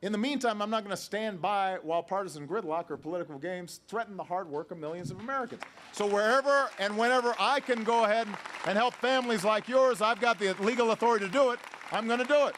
In the meantime, I'm not going to stand by while partisan gridlock or political games threaten the hard work of millions of Americans. So wherever and whenever I can go ahead and help families like yours, I've got the legal authority to do it, I'm going to do it.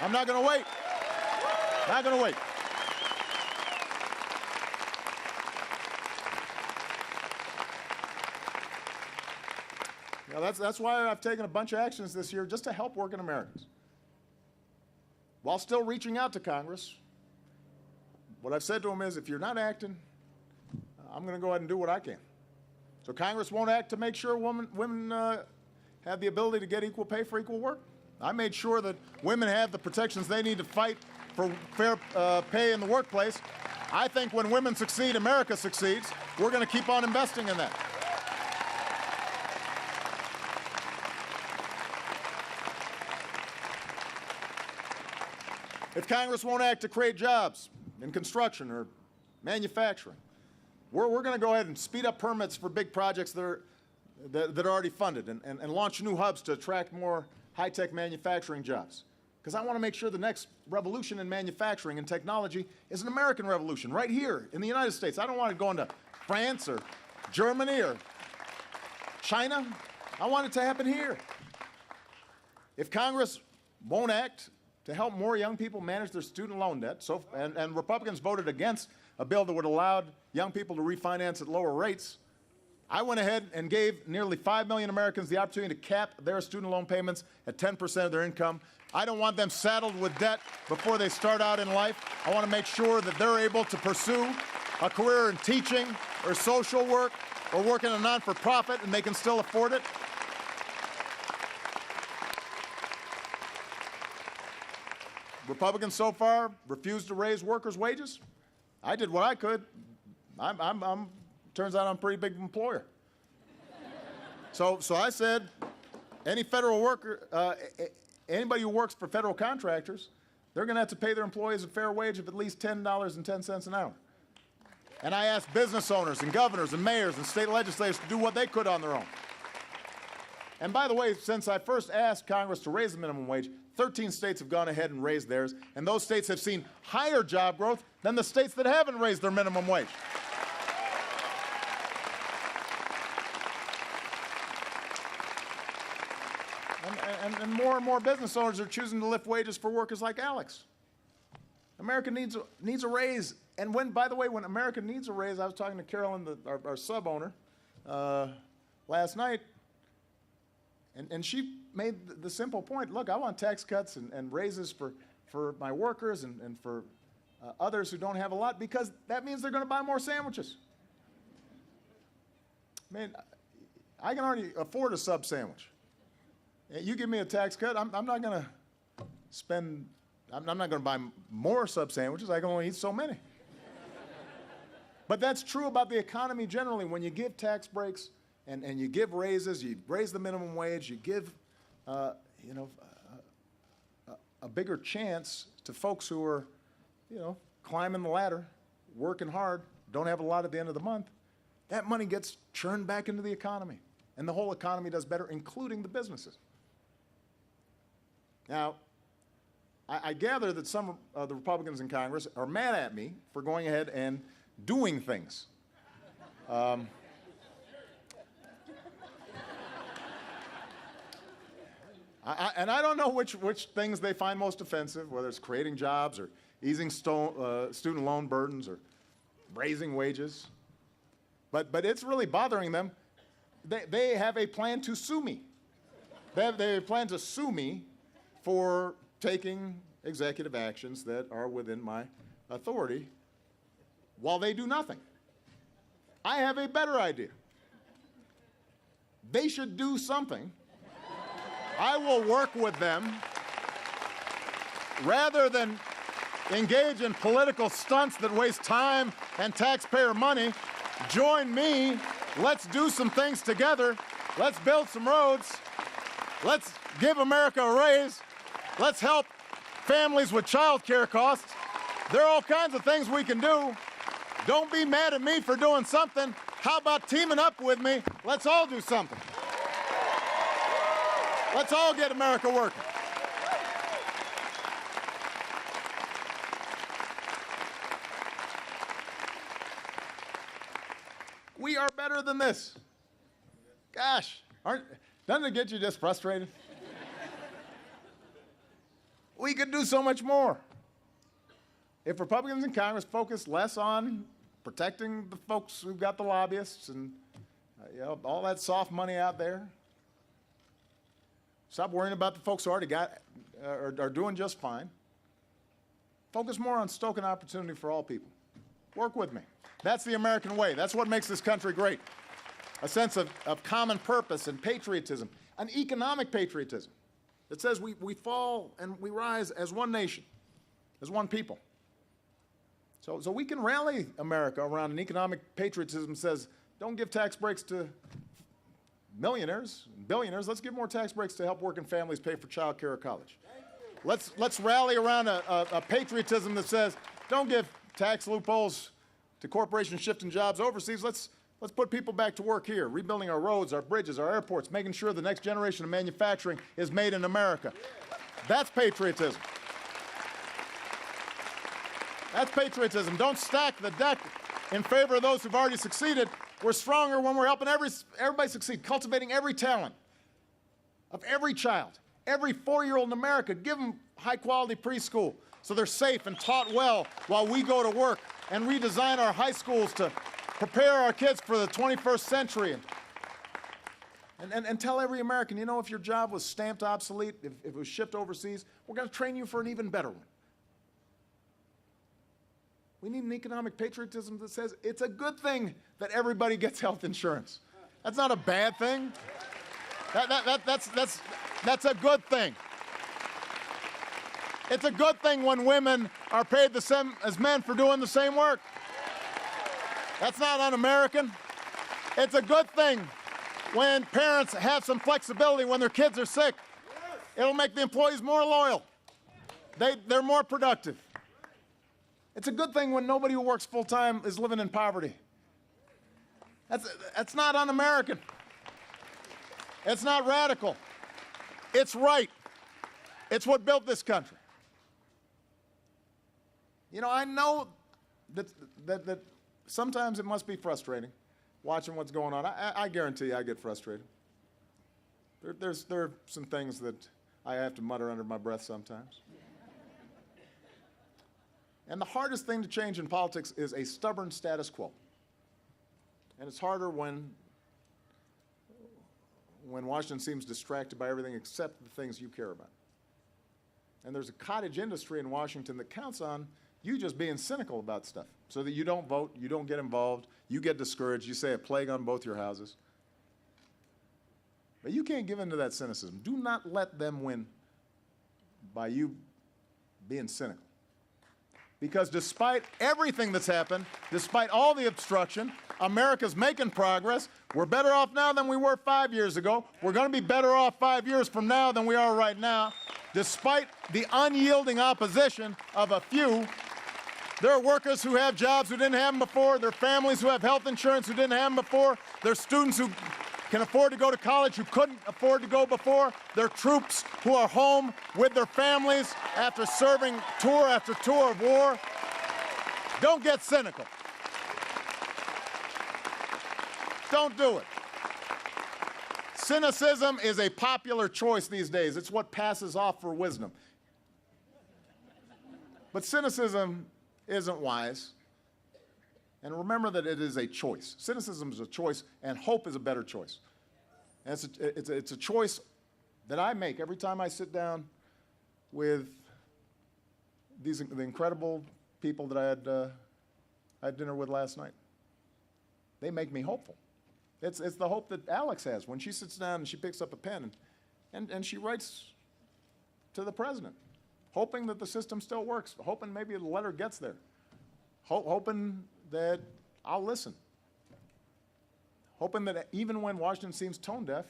I'm not going to wait. Not going to wait. You know, that's why I've taken a bunch of actions this year just to help working Americans. While still reaching out to Congress, what I've said to them is, if you're not acting, I'm going to go ahead and do what I can. So Congress won't act to make sure women have the ability to get equal pay for equal work. I made sure that women have the protections they need to fight for fair pay in the workplace. I think when women succeed, America succeeds. We're going to keep on investing in that. If Congress won't act to create jobs in construction or manufacturing, we're going to go ahead and speed up permits for big projects that are already funded and launch new hubs to attract more high-tech manufacturing jobs. Because I want to make sure the next revolution in manufacturing and technology is an American revolution right here in the United States. I don't want to go into France or Germany or China. I want it to happen here. If Congress won't act to help more young people manage their student loan debt, and Republicans voted against a bill that would allow young people to refinance at lower rates, I went ahead and gave nearly 5 million Americans the opportunity to cap their student loan payments at 10% of their income. I don't want them saddled with debt before they start out in life. I want to make sure that they're able to pursue a career in teaching or social work or work in a non-for-profit and they can still afford it. Republicans so far refused to raise workers' wages. I did what I could. Turns out I'm a pretty big employer. So I said, any federal worker, anybody who works for federal contractors, they're going to have to pay their employees a fair wage of at least $10.10 an hour. And I asked business owners and governors and mayors and state legislators to do what they could on their own. And by the way, since I first asked Congress to raise the minimum wage, 13 states have gone ahead and raised theirs, and those states have seen higher job growth than the states that haven't raised their minimum wage. And more business owners are choosing to lift wages for workers like Alex. America needs a raise. And by the way, when America needs a raise, I was talking to Carolyn, our sub-owner, last night, and she made the simple point, look, I want tax cuts and raises for my workers and for others who don't have a lot, because that means they're going to buy more sandwiches. I mean, I can already afford a sub sandwich. You give me a tax cut, I'm not going to spend, I'm not going to buy more sub sandwiches. I can only eat so many. But that's true about the economy generally. When you give tax breaks and you give raises, you raise the minimum wage, you give a bigger chance to folks who are, climbing the ladder, working hard, don't have a lot at the end of the month, that money gets churned back into the economy. And the whole economy does better, including the businesses. Now, I gather that some of the Republicans in Congress are mad at me for going ahead and doing things. And I don't know which things they find most offensive, whether it's creating jobs or easing student loan burdens or raising wages. But it's really bothering them. They have a plan to sue me. They plan to sue me for taking executive actions that are within my authority while they do nothing. I have a better idea. They should do something. I will work with them rather than engage in political stunts that waste time and taxpayer money. Join me. Let's do some things together. Let's build some roads. Let's give America a raise. Let's help families with child care costs. There are all kinds of things we can do. Don't be mad at me for doing something. How about teaming up with me? Let's all do something. Let's all get America working. better than this. Gosh, doesn't it get you just frustrated? We could do so much more. If Republicans in Congress focus less on protecting the folks who've got the lobbyists and all that soft money out there, stop worrying about the folks who already are doing just fine. Focus more on stoking opportunity for all people. Work with me. That's the American way. That's what makes this country great. A sense of common purpose and patriotism, an economic patriotism that says we fall and we rise as one nation, as one people. So we can rally America around an economic patriotism that says, don't give tax breaks to millionaires, billionaires. Let's give more tax breaks to help working families pay for child care or college. Let's rally around a patriotism that says, don't give tax loopholes to corporations shifting jobs overseas. Let's put people back to work here, rebuilding our roads, our bridges, our airports, making sure the next generation of manufacturing is made in America. That's patriotism. That's patriotism. Don't stack the deck in favor of those who've already succeeded. We're stronger when we're helping everybody succeed, cultivating every talent of every child, every 4-year-old in America. Give them high-quality preschool so they're safe and taught well while we go to work, and redesign our high schools to prepare our kids for the 21st century. And tell every American, you know, if your job was stamped obsolete, if it was shipped overseas, we're going to train you for an even better one. We need an economic patriotism that says it's a good thing that everybody gets health insurance. That's not a bad thing. That's a good thing. It's a good thing when women are paid the same as men for doing the same work. That's not un-American. It's a good thing when parents have some flexibility when their kids are sick. It'll make the employees more loyal. They're more productive. It's a good thing when nobody who works full-time is living in poverty. That's not un-American. It's not radical. It's right. It's what built this country. You know, I know that sometimes it must be frustrating watching what's going on. I guarantee you I get frustrated. There are some things that I have to mutter under my breath sometimes. And the hardest thing to change in politics is a stubborn status quo. And it's harder when Washington seems distracted by everything except the things you care about. And there's a cottage industry in Washington that counts on you just being cynical about stuff so that you don't vote, you don't get involved, you get discouraged, you say a plague on both your houses. But you can't give in to that cynicism. Do not let them win by you being cynical. Because despite everything that's happened, despite all the obstruction, America's making progress. We're better off now than we were 5 years ago. We're going to be better off 5 years from now than we are right now. Despite the unyielding opposition of a few, there are workers who have jobs who didn't have them before. There are families who have health insurance who didn't have them before. There are students who can afford to go to college who couldn't afford to go before. There are troops who are home with their families after serving tour after tour of war. Don't get cynical. Don't do it. Cynicism is a popular choice these days. It's what passes off for wisdom. But cynicism isn't wise. And remember that it is a choice. Cynicism is a choice, and hope is a better choice. And it's a choice that I make every time I sit down with the incredible people that I had dinner with last night. They make me hopeful. It's the hope that Alex has when she sits down and she picks up a pen and she writes to the president, hoping that the system still works, hoping maybe the letter gets there, hoping that I'll listen, hoping that even when Washington seems tone deaf,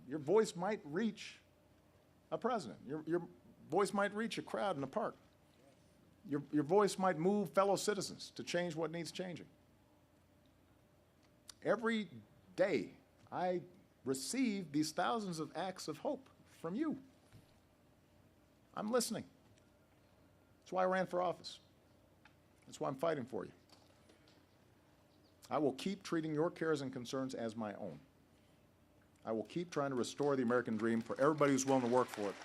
your voice might reach a president. Your voice might reach a crowd in a park. Your voice might move fellow citizens to change what needs changing. Every day, I receive these thousands of acts of hope from you. I'm listening. That's why I ran for office. That's why I'm fighting for you. I will keep treating your cares and concerns as my own. I will keep trying to restore the American dream for everybody who's willing to work for it.